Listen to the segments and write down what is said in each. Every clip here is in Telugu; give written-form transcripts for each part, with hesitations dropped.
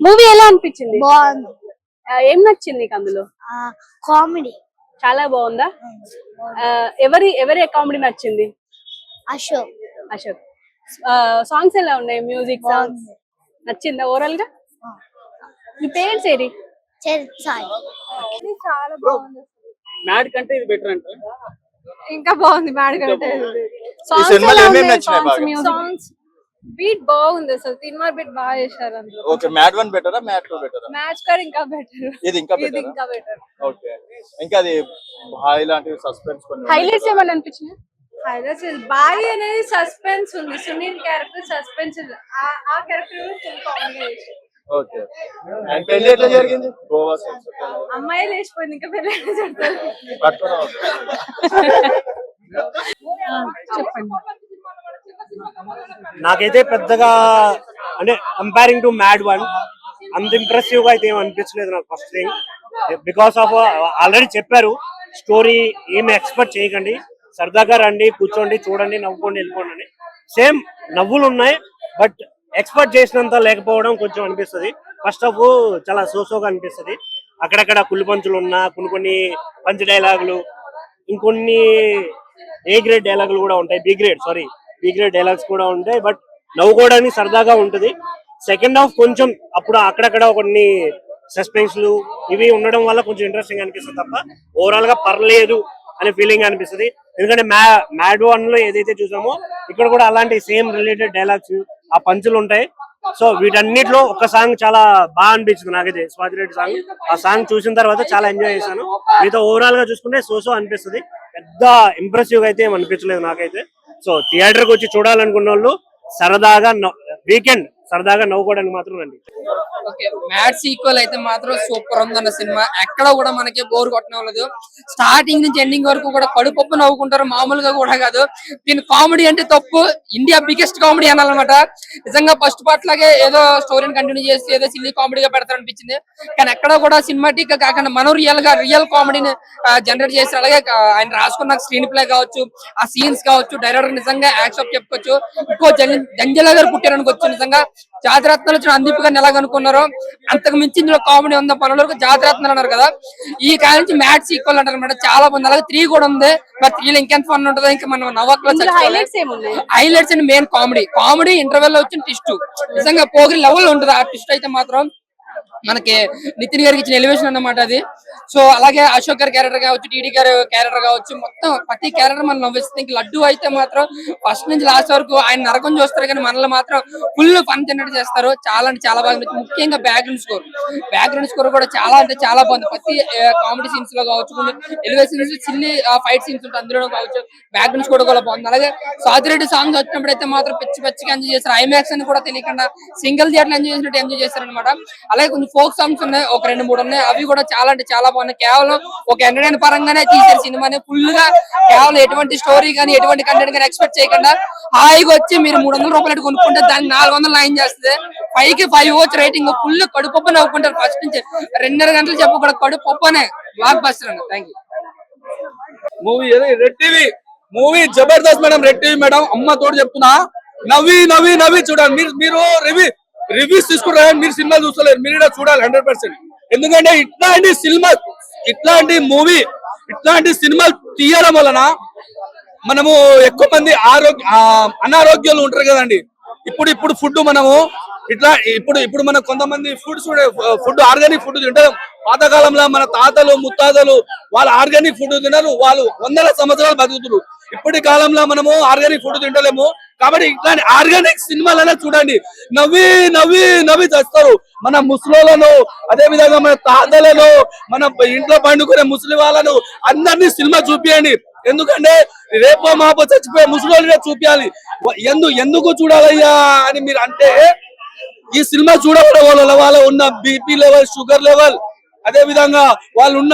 మూవీ ఎలా అనిపించింది? బాగుంది. ఏం నచ్చింది నీకు అందులో? కామెడీ. చాలా బాగుందా? ఎవరి ఎవరి కామెడీ నచ్చింది? అశోక్. అశోక్. సాంగ్స్ ఎలా ఉన్నాయి? మ్యూజిక్ సాంగ్స్ నచ్చిందా ఓవరాల్ గా? మీ పేరెంట్స్ ఏరి? సాయి. చాలా బాగుంది. మ్యాడ్ కంటే ఇది బెటర్ అంటే ఇంకా బాగుంది మ్యాడ్ కంటే. సాంగ్స్ బీట్ బాగుంది, అసలు సినిమా బీట్ బాగా చేశారు అందులో. ఓకే, మ్యాడ్ 1 బెటరా మ్యాడ్ 2 బెటరా? మ్యాచ్ కూడా ఇంకా బెటర్. ఇది ఇంకా బెటర్. ఓకే, ఇంకా అది బాయ్ లాంటి సస్పెన్స్ కొన్ని హైలైట్స్ ఏమన్నా అనిపించినాయి? హైలైట్స్ బాయ్ అనేది సస్పెన్స్ ఉంది, సునీల్ క్యారెక్టర్ సస్పెన్స్ ఉంది. ఆ క్యారెక్టర్ ఫుల్ కామెడీ చేశారు. ఓకే, అండ్ పెళ్లి ఎట్లా జరిగింది? గోవా అమ్మాయి లేచిపోయింది, ఇంకా పెళ్లి చెప్తారు. చెప్పండి. నాకైతే పెద్దగా అంటే కంపేరింగ్ టు మ్యాడ్ 1 అంత ఇంప్రెసివ్ గా అయితే ఏం అనిపించలేదు నాకు. First thing because of already చెప్పారు, స్టోరీ ఏమి ఎక్స్పెక్ట్ చేయకండి, సరదాగా రండి, కూర్చోండి, చూడండి, నవ్వుకోండి, వెళ్ళిపోండి అని. సేమ్ నవ్వులు ఉన్నాయి, బట్ ఎక్స్పెక్ట్ చేసినంత లేకపోవడం కొంచెం అనిపిస్తుంది. ఫస్ట్ హాఫ్ చాలా సోసోగా అనిపిస్తుంది. అక్కడక్కడ కుళ్ళు పంచులు ఉన్నా, కొన్ని పంచ్ డైలాగులు, ఇంకొన్ని ఏ గ్రేడ్ డైలాగులు కూడా ఉంటాయి, బి గ్రేడ్ డైలాగ్స్ కూడా ఉంటాయి. బట్ నవ్వుకోవడానికి సరదాగా ఉంటుంది. సెకండ్ హాఫ్ కొంచెం అప్పుడు అక్కడక్కడ కొన్ని సస్పెన్స్లు ఇవి ఉండడం వల్ల కొంచెం ఇంట్రెస్టింగ్ అనిపిస్తుంది తప్ప ఓవరాల్ గా పర్లేదు అనే ఫీలింగ్ అనిపిస్తుంది. ఎందుకంటే మ్యాడ్ 1 లో ఏదైతే చూసామో ఇక్కడ కూడా అలాంటి సేమ్ రిలేటెడ్ డైలాగ్స్, ఆ పంచులు ఉంటాయి. సో వీటన్నిటిలో ఒక సాంగ్ చాలా బాగా అనిపించింది నాకైతే, స్వాతిరెడ్డి సాంగ్. ఆ సాంగ్ చూసిన తర్వాత చాలా ఎంజాయ్ చేశాను. మీతో ఓవరాల్ గా చూసుకుంటే సోసో అనిపిస్తుంది, పెద్ద ఇంప్రెసివ్ అయితే ఏం అనిపించలేదు నాకైతే. సో థియేటర్ కి వచ్చి చూడాలనుకున్న వాళ్ళు సరదాగా వీకెండ్ సరదాగా నవ్వుకోవడానికి మాత్రం రండి. ఓకే, మ్యాడ్ సీక్వెల్ అయితే మాత్రం సూపర్ ఉందన్న సినిమా. ఎక్కడ కూడా మనకి బోర్ కొట్టనవ్వలేదు. స్టార్టింగ్ నుంచి ఎండింగ్ వరకు కూడా కడుపప్పు నవ్వుకుంటారు, మామూలుగా కూడా కాదు. దీని కామెడీ అంటే తప్పు, ఇండియా బిగ్గెస్ట్ కామెడీ అనాలన్నమాట. నిజంగా ఫస్ట్ పార్ట్ లాగే ఏదో స్టోరీని కంటిన్యూ చేసి ఏదో సిల్లీ కామెడీగా పెడతారనిపించింది. కానీ ఎక్కడ కూడా సినిమాటిక్ గా కాకుండా మనం రియల్ కామెడీని జనరేట్ చేసి, అలాగే ఆయన రాసుకున్న స్క్రీన్ ప్లే కావచ్చు, ఆ సీన్స్ కావచ్చు, డైరెక్టర్ నిజంగా యాక్సెప్ట్ చెప్పుకోవచ్చు. ఇంకో జంజల గారు పుట్టారనుకోవచ్చు. నిజంగా జాతిరత్నాలు వచ్చిన అందీప్ గారిని ఎలాగ అనుకున్నారో అంతకు మించి ఇందులో కామెడీ ఉందా పనులకు. జాతిరత్నాలు అన్నారు కదా, ఈ కాలం నుంచి మ్యాడ్ సీక్వెల్ అంటారు అనమాట. చాలా బాగుంది. అలాగే 3 కూడా ఉంది. మరి 3 లో ఇంకెంత ఫన్ ఉంటుందో ఇంకా మనం నవ్వకలో. Highlights and main comedy interval లో వచ్చిన ట్విస్ట్ నిజంగా పోగిరి లెవెల్ ఉంటుంది. ఆ ట్విస్ట్ అయితే మాత్రం మనకి నితిన్ గారికి ఇచ్చిన ఎలివేషన్ అన్నమాట అది. సో అలాగే అశోక్ గారి క్యారెక్టర్ కావచ్చు, టీడీ గారి క్యారెక్టర్ కావచ్చు, మొత్తం ప్రతి క్యారెక్టర్ మనం నవ్విస్తుంది. ఇంక లడ్డు అయితే మాత్రం ఫస్ట్ నుంచి లాస్ట్ వరకు ఆయన నరకం చూస్తారు, కానీ మనల్ని మాత్రం ఫుల్ ఫన్ జనరేట్ చేస్తారు. చాలా అంటే చాలా బాగా. ముఖ్యంగా బ్యాక్గ్రౌండ్ స్కోర్ కూడా చాలా అంటే చాలా బాగుంది. ప్రతి కామెడీ సీన్స్ లో కావచ్చు, కొన్ని ఎలివేషన్స్, చిల్లి ఫైట్ సీన్స్ ఉంటాయి అందులో కావచ్చు, బ్యాక్గ్రౌండ్ స్కోర్ కూడా బాగుంది. అలాగే స్వాతిరెడ్డి సాంగ్స్ వచ్చినప్పుడు అయితే మాత్రం పిచ్చిగా ఎంజాయ్ చేస్తారు. ఐమాక్స్ అని కూడా తెలియకుండా సింగిల్ థియేటర్ ఎంజాయ్ చేస్తారు అనమాట. అలాగే కొంచెం ఫోక్ సాంగ్స్ ఉన్నాయి, ఒక 2-3 ఉన్నాయి. అవి కూడా చాలా అంటే చాలా బాగున్నాయి. కేవలం ఒక ఎంటర్టైన్ పరంగానే తీసే సినిమాని ఫుల్ గా కేవలం ఎటువంటి స్టోరీ కానీ ఎటువంటి కంటెంట్ కానీ ఎక్స్పెక్ట్ చేయకుండా హాయిగా వచ్చి మీరు 300 రూపాయలు కొనుక్కుంటే దాన్ని 400 9 చేస్తుంది. 5కి 5 వచ్చి రేటింగ్. ఫుల్ కడుపప్పు నవ్వుకుంటారు. ఫస్ట్ నుంచి 2.5 గంటలు చెప్పకూడదు, కడుపప్పునే బ్లాక్ బస్టర్ అండి. Thank you. Movie red TV movie Jabardasth madam. Red TV madam, అమ్మ తోడు చెప్తున్నా, నవ్వి చూడండి. మీరు రివ్యూస్ తీసుకుంటారు, మీరు సినిమా చూస్తలేరు, మీరు చూడాలి 100%. ఎందుకంటే ఇట్లాంటి మూవీ, ఇట్లాంటి సినిమా తీయడం వలన మనము ఎక్కువ మంది అనారోగ్యాలు ఉంటారు కదండి. ఇప్పుడు ఫుడ్ మనము ఇప్పుడు మన కొంతమంది ఫుడ్ ఆర్గానిక్ ఫుడ్ తింటారు. పాతకాలంలో మన తాతలు ముత్తాతలు వాళ్ళు ఆర్గానిక్ ఫుడ్ తినరు, వాళ్ళు 100 సంవత్సరాలు బతుకుతారు. ఇప్పటి కాలంలో మనము ఆర్గానిక్ ఫుడ్ తింటలేము. కాబట్టి ఇట్లాంటి ఆర్గానిక్ సినిమాలనే చూడండి, నవ్వి తెస్తారు. మన ముసలోళ్ళను, అదే విధంగా మన తాతలను, మన ఇంట్లో పండుకునే ముసలి వాళ్ళను అందరినీ సినిమా చూపియండి. ఎందుకంటే రేపో మాపో చచ్చిపోయే ముసలోళ్ళనే చూపించాలి. ఎందుకు చూడాలయ్యా అని మీరు అంటే, ఈ సినిమా చూడడం వల్ల వాళ్ళ ఉన్న బీపీ లెవెల్, షుగర్ లెవెల్, అదే విధంగా వాళ్ళు ఉన్న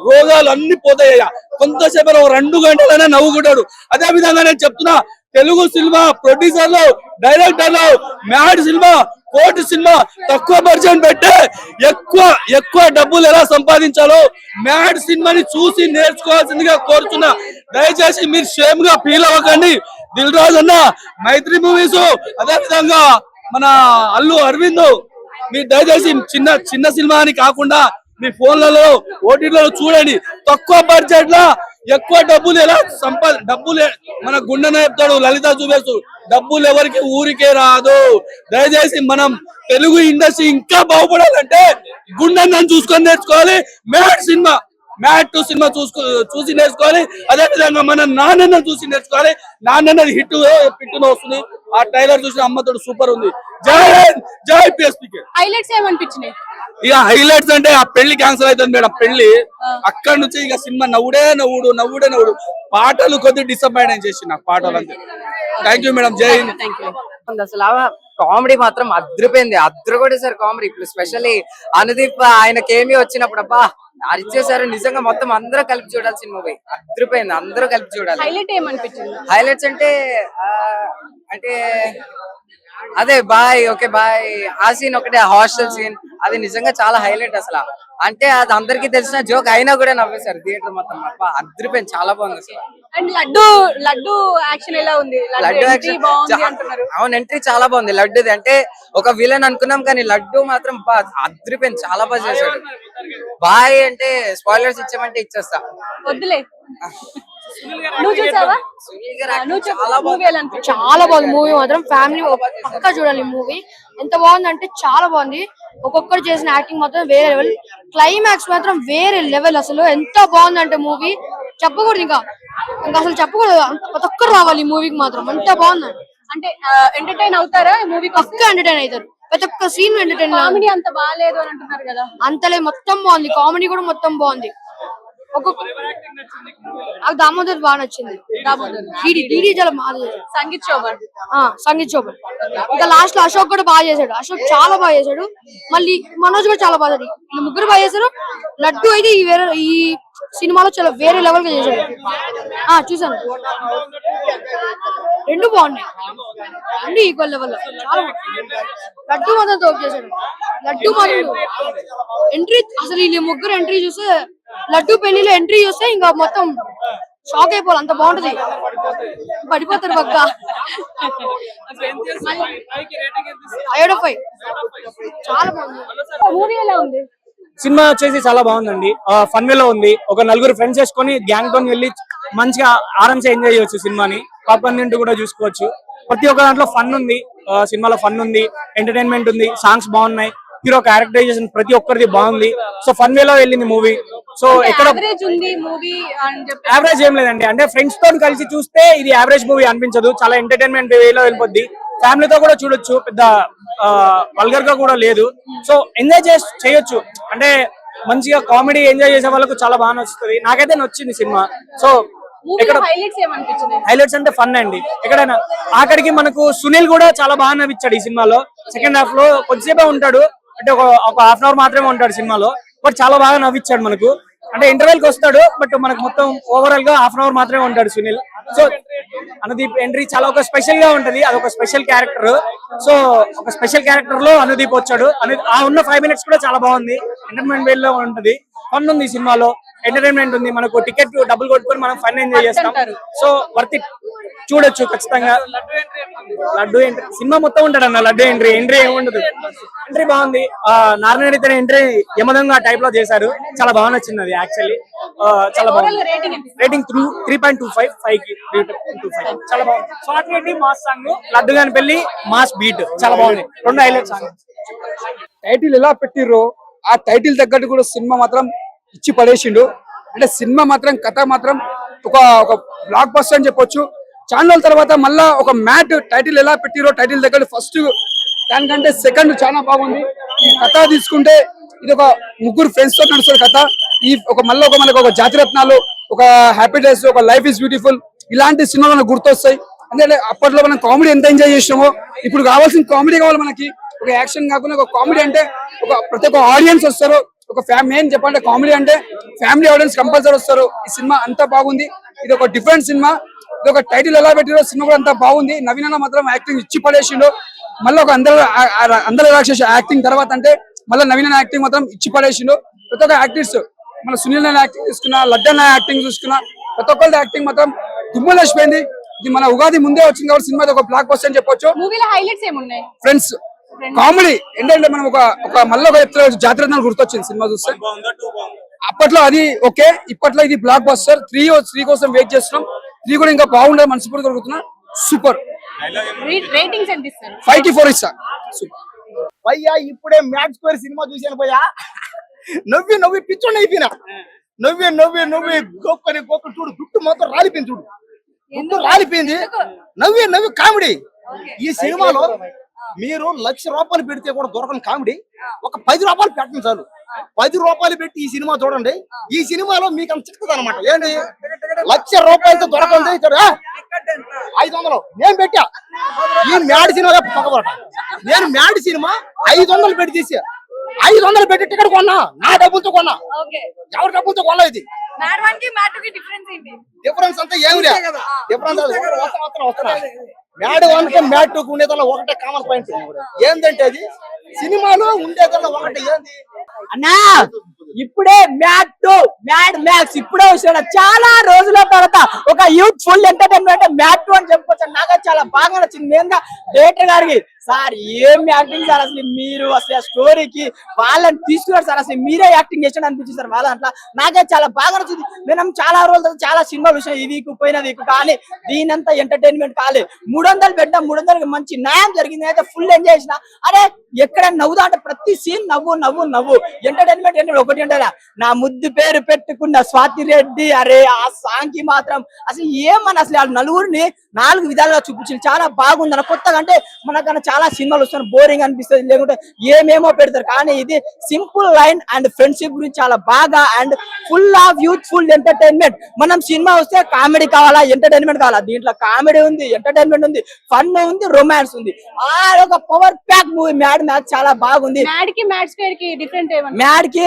రోగాలు అన్ని పోతాయ్యా. కొంతసేపు 2 గంటలైనా నవ్వుకుంటాడు. అదే విధంగా నేను చెప్తున్నా, తెలుగు సినిమా ప్రొడ్యూసర్లు, డైరెక్టర్లు మ్యాడ్ సినిమా, కోటి సినిమా తక్కువ బడ్జెట్ పెట్టే ఎక్కువ డబ్బులు ఎలా సంపాదించాలో మ్యాడ్ సినిమాని చూసి నేర్చుకోవాల్సిందిగా కోరుతున్నా. దయచేసి మీరు షేమ్ గా ఫీల్ అవ్వకండి. దిల్ రాజు అన్న, మైత్రి మూవీస్, అదే విధంగా మన అల్లు అరవింద్, మీరు దయచేసి చిన్న సినిమా అని కాకుండా మీ ఫోన్లలో ఓటీటీలలో చూడండి. తక్కువ బడ్జెట్ లో ఎక్కువ డబ్బులు ఎలా డబ్బులు మన గుండెనే చెప్తాడు లలిత చూపేస్తూ, డబ్బులు ఎవరికి ఊరికే రాదు. దయచేసి మనం తెలుగు ఇండస్ట్రీ ఇంకా బాగుపడాలంటే గుండెని చూసుకొని నేర్చుకోవాలి. మ్యాట్ 2 సినిమా చూసి నేర్చుకోవాలి. అదే విధంగా మన నాన్నని చూసి నేర్చుకోవాలి. నాన్నది హిట్ పిట్టులో వస్తుంది. ఆ ట్రైలర్ చూసిన అమ్మతోడు సూపర్ ఉంది. జై హింద్, జై పిఎస్పీకే. హైలైట్స్ ఏమనిపించినాయి? ఇక హైలైట్స్ అంటే ఆ పెళ్లి క్యాన్సిల్ అవుతుంది మేడం. పెళ్లి అక్కడి నుంచి ఇక సినిమా నవ్వుడే నవ్వుడు. పాటలు కొద్దిగా డిసప్పాయింట్ చేసి నాకు పాటలు అంతే. Thank you madam. జై హింద్. అసలు కామెడీ మాత్రం అద్దరు కూడా సార్ కామెడీ. ఇప్పుడు స్పెషల్లీ అనుదీప్ ఆయన కేమీ వచ్చినప్పుడు అబ్బా అరిచేసారు నిజంగా. మొత్తం అందరూ కలిపి చూడాల్సిన మూవీ. అద్దరిపోయింది, అందరూ కలిపి చూడాలి. హైలైట్ ఏమనిపించింది? హైలైట్స్ అంటే అదే బాయ్ ఓకే బాయ్ ఆ సీన్ ఒకటే, హాస్టల్ సీన్ అది నిజంగా చాలా హైలైట్ అసలు. అంటే అది అందరికీ తెలిసిన జోక్ అయినా కూడా నవ్వేశారు థియేటర్ మొత్తం. అద్దరిపోయింది, చాలా బాగుంది అసలు. అండ్ లడ్డు యాక్షన్ ఎలా ఉంది? లడ్డు అవును, ఎంట్రీ చాలా బాగుంది లడ్డుది. అంటే ఒక విలన్ అనుకున్నాం కానీ లడ్డు మాత్రం అద్దరిపోయింది, చాలా బాగా చేశాడు. బాయ్ అంటే స్పాయిలర్స్ ఇచ్చామంటే ఇచ్చేస్తా. వద్దులే. నువ్వు చూసావా? చాలా బాగుంది మూవీ మాత్రం. ఫ్యామిలీ పక్కా చూడాలి మూవీ. ఎంత బాగుంది అంటే చాలా బాగుంది. ఒక్కొక్కరు చేసిన యాక్టింగ్ మాత్రం వేరే లెవెల్. క్లైమాక్స్ మాత్రం వేరే లెవెల్. అసలు ఎంత బాగుంది అంటే మూవీ చెప్పకూడదు. ఇంకా అసలు చెప్పకూడదు. ప్రతి ఒక్కరు రావాలి ఈ మూవీకి మాత్రం. అంత బాగుంది. అంటే ఎంటర్టైన్ అవుతారా మూవీ? పక్కా ఎంటర్టైన్ అవుతారు. ప్రతి ఒక్క సీన్ ఎంటర్టైన్. కామెడీ అంత బాగాలేదు అని అంటున్నారు కదా? అంతలే, మొత్తం బాగుంది. కామెడీ కూడా మొత్తం బాగుంది. దామోదర్ బాగా నచ్చింది. చాలా బాగా సంగీత్ శోభన్. ఇంకా లాస్ట్ లో అశోక్ కూడా బాగా చేశాడు. అశోక్ చాలా బాగా చేశాడు. మళ్ళీ మనోజ్ కూడా చాలా బాగా చేశాడు. ముగ్గురు బాగా చేశారు. లడ్డు అయితే ఈ సినిమాలో చాలా వేరే లెవెల్ గా చేశాడు. చూసాను, రెండు బాగున్నాయి. రెండు ఈక్వల్ లెవెల్ లో చాలా. లడ్డు మాత్రం తోపు చేశాడు. లడ్డు మాత్రం ఎంట్రీ అసలు ఈ ముగ్గురు ఎంట్రీ చూస్తే, లడ్డు పెళ్లిలో ఎంట్రీ చూస్తే ఇంకా మొత్తం షాక్ అయిపోవాలి. అంత బాగుంటది, పడిపోతారు పక్క. 5/5 చాలా బాగుంది. మూవీ ఎలా ఉంది? సినిమా వచ్చేసి చాలా బాగుందండి. ఫన్ వేలో ఉంది. ఒక నలుగురు ఫ్రెండ్స్ వేసుకొని గ్యాంగ్ తో వెళ్ళి మంచిగా ఆరాంసే ఎంజాయ్ చేయొచ్చు సినిమాని. పాప్కార్న్ తింటూ కూడా చూసుకోవచ్చు. ప్రతి ఒక్క దాంట్లో ఫన్ ఉంది. సినిమాలో ఫన్ ఉంది, ఎంటర్టైన్మెంట్ ఉంది, సాంగ్స్ బాగున్నాయి, హీరో క్యారెక్టరైజేషన్ ప్రతి ఒక్కరిది బాగుంది. సో ఫన్ వేలో వెళ్ళింది మూవీ. సో ఎక్కడ యావరేజ్ ఏం లేదండి. అంటే ఫ్రెండ్స్ తో కలిసి చూస్తే ఇది యావరేజ్ మూవీ అనిపించదు. చాలా ఎంటర్టైన్మెంట్ వేలో వెళ్ళిపోద్ది. ఫ్యామిలీతో కూడా చూడొచ్చు. పెద్ద వల్గర్ గా కూడా లేదు. సో ఎంజాయ్ చేయొచ్చు. అంటే మంచిగా కామెడీ ఎంజాయ్ చేసే వాళ్ళకు చాలా బాగా నచ్చుతుంది. నాకైతే నచ్చింది సినిమా. సో ఇక్కడ హైలైట్స్ అంటే ఫన్ అండి. ఎక్కడైనా ఆఖరికి మనకు సునీల్ కూడా చాలా బాగా నవ్వించాడు ఈ సినిమాలో. సెకండ్ హాఫ్ లో కొద్దిసేపే ఉంటాడు, అంటే ఒక హాఫ్ అన్ అవర్ మాత్రమే ఉంటాడు సినిమాలో. బట్ చాలా బాగా నవ్వించాడు మనకు. అంటే ఇంటర్వెల్ కి వస్తాడు, బట్ మనకు మొత్తం ఓవరాల్ గా హాఫ్ అన్ అవర్ మాత్రమే ఉంటాడు సునీల్. సో అనుదీప్ ఎంట్రీ చాలా ఒక స్పెషల్ గా ఉంటది. అదొక స్పెషల్ క్యారెక్టర్. సో ఒక స్పెషల్ క్యారెక్టర్ లో అనుదీప్ వచ్చాడు. ఆ ఉన్న 5 minutes కూడా చాలా బాగుంది. ఎంటర్టైన్మెంట్ వేలో ఉంటది. ఫన్ ఉంది సినిమాలో, ఎంటర్టైన్మెంట్ ఉంది. మనకు టికెట్ డబ్బులు కొట్టుకొని మనం ఫన్ ఎంజాయ్ చేస్తాం. సో వర్త్ ఇట్, చూడొచ్చు ఖచ్చితంగా. లడ్డు ఎంట్రీ సినిమా మొత్తం ఉంటాడు అన్న. లడ్డు ఎంట్రీ ఏముండదు. ఎంట్రీ బాగుంది. నారాయణ తన ఎంట్రీ యమదంగా టైప్ లో చేశారు. చాలా బాగా నచ్చింది అది యాక్చువల్లీ. చాలా బాగుంది. రేటింగ్ 3.25 5కి 3.25 చాలా బాగుంది. Short Reddy mass song, laddu గాని పెళ్లి మాస్ బీట్ చాలా బాగుంది. 2 హైలైట్ సాంగ్. టైటిల్ ఎలా పెట్టిర్రో ఆ టైటిల్ తగ్గట్టు కూడా సినిమా మాత్రం ఇచ్చి పడేసిండు. అంటే సినిమా మాత్రం కథ మాత్రం ఒక బ్లాక్ బస్టర్ అని చెప్పొచ్చు. ఛానల్ తర్వాత మళ్ళా ఒక మ్యాట్ టైటిల్ ఎలా పెట్టిరో టైటిల్ దగ్గర ఫస్ట్ దానికంటే సెకండ్ చాలా బాగుంది. ఈ కథ తీసుకుంటే ఇది ఒక ముగ్గురు ఫ్రెండ్స్ తో నడుస్తుంది కథ. ఈ మనకు ఒక జాతిరత్నాలు, ఒక హ్యాపీ డేస్, ఒక లైఫ్ ఇస్ బ్యూటిఫుల్ ఇలాంటి సినిమాలు మనకు గుర్తొస్తాయి. అంటే అప్పట్లో మనం కామెడీ ఎంత ఎంజాయ్ చేసినామో ఇప్పుడు కావాల్సిన కామెడీ కావాలి మనకి. ఒక యాక్షన్ కాకుండా ఒక కామెడీ అంటే ప్రతి ఒక్క ఆడియన్స్ వస్తారు. ఒక మెయిన్ చెప్పాలంటే కామెడీ అంటే ఫ్యామిలీ ఆడియన్స్ కంపల్సరీ వస్తారు. ఈ సినిమా అంతా బాగుంది. ఇది ఒక డిఫరెంట్ సినిమా. ఇది ఒక టైటిల్ ఎలా పెట్టిరో సినిమా కూడా అంతా బాగుంది. నవీన మాత్రం యాక్టింగ్ ఇచ్చి పడేసిండు. మళ్ళీ ఒక అందరూ రాక్షస యాక్టింగ్ తర్వాత అంటే మళ్ళీ నవీన యాక్టింగ్ మాత్రం ఇచ్చి పడేసిండు. ప్రతి ఒక్క యాక్టర్స్ మన సునీల్ యాక్టింగ్ చూసుకున్నా, లడ్డన్న యాక్టింగ్ చూసుకున్నా, ప్రతి ఒక్కరి యాక్టింగ్ మాత్రం దుమ్ములేసిపోయింది. ఇది మన ఉగాది ముందే వచ్చింది కాబట్టి సినిమా ఒక బ్లాక్ బస్టర్ అని చెప్పొచ్చు. మూవీలో హైలైట్స్ ఏమున్నాయి? ఫ్రెండ్స్ కామెడీ ఏంటంటే మనం ఒక మళ్ళీ ఒక ఎత్తులో జాతర గుర్తొచ్చింది సినిమా చూస్తే. అప్పట్లో అది ఓకే, ఇప్పట్లో ఇది బ్లాక్ బస్టర్. 3 కోసం వెయిట్ చేస్తున్నాం. 3 కూడా ఇంకా బాగుండదు, మనస్ఫూర్తిగా కోరుకుంటున్నా. సూపర్. రేటింగ్స్ ఎంత ఇస్తారు? 5 కి 4 ఇస్తా. సూపర్ భయ్యా ఇప్పుడే మ్యాచ్ స్క్వేర్ సినిమా చూశాను భయ్యా. నవ్వి పిచ్చోండి అయిపోయినా. నవ్వి గొప్పని చూడు, గుట్టు మొత్తం రాలిపోయింది. చూడు గుట్టు రాలిపోయింది. నవ్వి కామెడీ. ఈ సినిమాలో మీరు 1,00,000 రూపాయలు పెడితే కూడా దొరకని కామెడీ ఒక 10 రూపాయలు పెట్టండి చాలు. 10 రూపాయలు పెట్టి ఈ సినిమా చూడండి. ఈ సినిమాలో మీకు అంత చిక్కదు అనమాట. ఏంటి 1,00,000 రూపాయలతో దొరకండి. 500 నేను పెట్టా. ఈ మ్యాడ్ సినిమా పక్కబడ. నేను మ్యాడ్ సినిమా 500 పెట్టి తీసా. 500 పెట్టి టికెట్ కొన్నా. నా డబ్బులతో కొన్నా. ఎవరి డబ్బులతో కొన్నా. ఇది డిఫరెన్స్ అంతా ఏమి డిఫరెన్స్ వస్తున్నా. మ్యాడ్ 1 కి మ్యాడ్ 2 కి ఉండేదల్లా ఒకటే కామన్ పాయింట్. ఏంటంటే అది సినిమాలో ఉండేదల్లా ఒకటే. ఏంది అన్నా ఇప్పుడే మ్యాడ్ 2 మ్యాడ్ మ్యాక్స్ ఇప్పుడే వచ్చాడు. చాలా రోజుల తర్వాత ఒక యూత్ ఫుల్ ఎంటర్టైన్మెంట్ మ్యాడ్ 2 అని చెప్పుకోవచ్చు. నాకు చాలా బాగా నచ్చింది. మెయిన్గా డైరెక్టర్ గారికి సార్ ఏం యాక్టింగ్ సార్. అసలు మీరు అసలు ఆ స్టోరీకి వాళ్ళని తీసుకున్నారు సార్. అసలు మీరే యాక్టింగ్ చేసాడు అనిపించింది సార్. వాళ్ళ అట్లా నాకే చాలా బాగా నచ్చింది. మనం చాలా రోజుల తర్వాత చాలా సినిమాలు చూసాం. ఈ వీక్ పోయిన వీక్ కానీ దీనంతా ఎంటర్టైన్మెంట్ కాలే. 300 పెట్టినా 300కి మంచి న్యాయం జరిగింది. అయితే ఫుల్ ఎంజాయ్ చేసిన. అరే ఎక్కడ నవ్వుదా అంటే ప్రతి సీన్ నవ్వు ఎంటర్టైన్మెంట్ ఏంటంటే ఒకటి ఉంటారా. నా ముద్దు పేరు పెట్టుకున్న స్వాతి రెడ్డి. అరే ఆ సాంగ్ కి మాత్రం అసలు ఏమని అసలు వాళ్ళ నలుగురిని 4 విధాలుగా చూపించింది. చాలా బాగుంది అన్న. కొత్తగా అంటే మనకన్నా చాలా సినిమాలు వస్తాయి, బోరింగ్ అనిపిస్తుంది, లేకుంటే ఏమేమో పెడతారు. కానీ ఇది సింపుల్ లైన్ అండ్ ఫ్రెండ్షిప్ గురించి చాలా బాగా and full of youthful entertainment. మనం సినిమా వస్తే కామెడీ కావాలా, ఎంటర్టైన్మెంట్ కావాలా. దీంట్లో కామెడీ ఉంది, ఎంటర్టైన్మెంట్ ఉంది, ఫన్ ఉంది, రొమాన్స్ ఉంది. ఆ ఒక power pack movie mad match చాలా బాగుంది. మ్యాడ్ కి మ్యాడ్ స్క్వేర్ కి డిఫరెంట్ ఏమన్నా? మ్యాడ్ కి